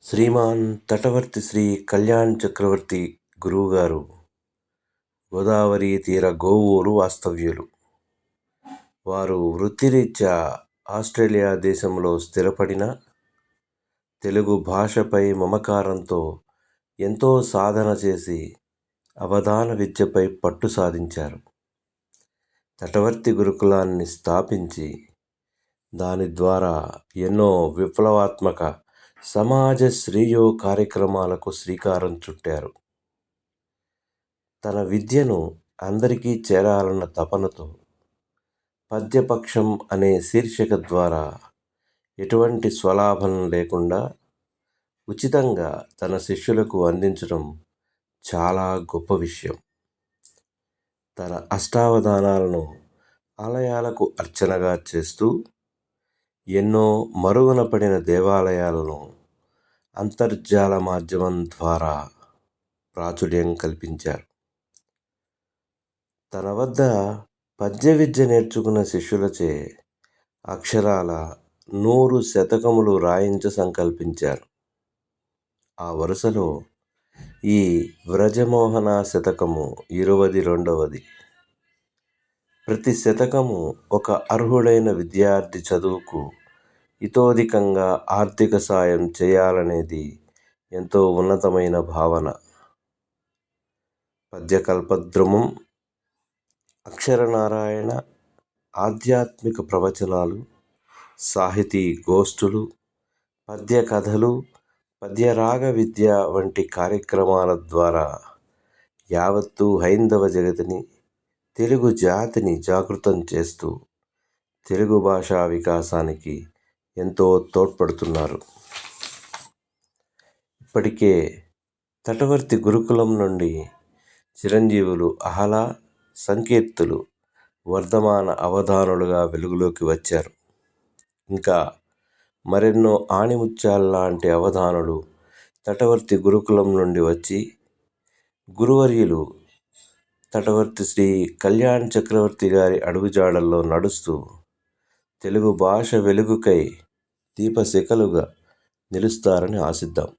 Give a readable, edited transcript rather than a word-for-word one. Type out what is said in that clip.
శ్రీమాన్ తటవర్తి శ్రీ కళ్యాణ్ చక్రవర్తి గురువుగారు గోదావరి తీర గోవూరు వాస్తవ్యులు. వారు వృత్తిరీత్యా ఆస్ట్రేలియా దేశంలో స్థిరపడిన తెలుగు భాషపై మమకారంతో ఎంతో సాధన చేసి అవధాన విద్యపై పట్టు సాధించారు. తటవర్తి గురుకులాన్ని స్థాపించి దాని ద్వారా ఎన్నో విప్లవాత్మక సమాజ శ్రేయో కార్యక్రమాలకు శ్రీకారం చుట్టారు. తన విద్యను అందరికీ చేరాలన్న తపనతో పద్యపక్షం అనే శీర్షిక ద్వారా ఎటువంటి స్వలాభం లేకుండా ఉచితంగా తన శిష్యులకు అందించడం చాలా గొప్ప విషయం. తన అష్టావధానాలను ఆలయాలకు అర్చనగా చేస్తూ ఎన్నో మరుగున పడిన దేవాలయాలను అంతర్జాల మాధ్యమం ద్వారా ప్రాచుర్యం కల్పించారు. తన వద్ద పద్య విద్య నేర్చుకున్న శిష్యులచే అక్షరాల 100 శతకములు రాయించ సంకల్పించారు. ఆ వరుసలో ఈ వ్రజమోహన శతకము 22వ. ప్రతి శతకము ఒక అర్హుడైన విద్యార్థి చదువుకు ఇతోధికంగా ఆర్థిక సాయం చేయాలనేది ఎంతో ఉన్నతమైన భావన. పద్యకల్పద్రుమం, అక్షరనారాయణ, ఆధ్యాత్మిక ప్రవచనాలు, సాహితీ గోష్ఠులు, పద్య కథలు, పద్యరాగ విద్య వంటి కార్యక్రమాల ద్వారా యావత్తు హైందవ జగతిని, తెలుగు జాతిని జాగృతం చేస్తూ తెలుగు భాషా వికాసానికి ఎంతో తోడ్పడుతున్నారు. ఇప్పటికే తటవర్తి గురుకులం నుండి చిరంజీవులు అహల, సంకీర్తులు వర్ధమాన అవధానులుగా వెలుగులోకి వచ్చారు. ఇంకా మరెన్నో ఆణిముత్యాల్లాంటి అవధానులు తటవర్తి గురుకులం నుండి వచ్చి గురువర్యులు తటవర్తి శ్రీ కళ్యాణ్ చక్రవర్తి గారి అడుగుజాడల్లో నడుస్తూ తెలుగు భాష వెలుగుకై దీపశిఖలుగా నిలుస్తారని ఆశిద్దాం.